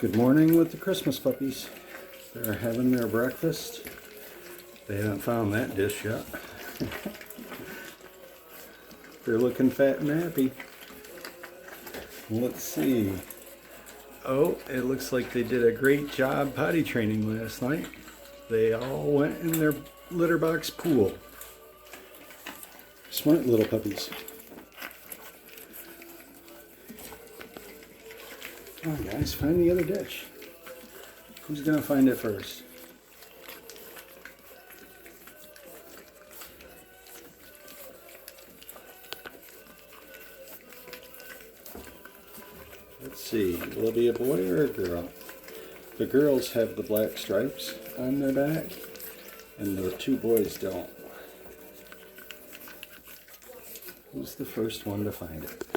Good morning with the Christmas puppies. They're having their breakfast. They haven't found that dish yet. They're looking fat and happy. Let's see. Oh, it looks like they did a great job potty training last night. They all went in their litter box pool. Smart little puppies. Come on guys, find the other dish. Who's gonna find it first? Let's see, will it be a boy or a girl? The girls have the black stripes on their back, and the two boys don't. Who's the first one to find it?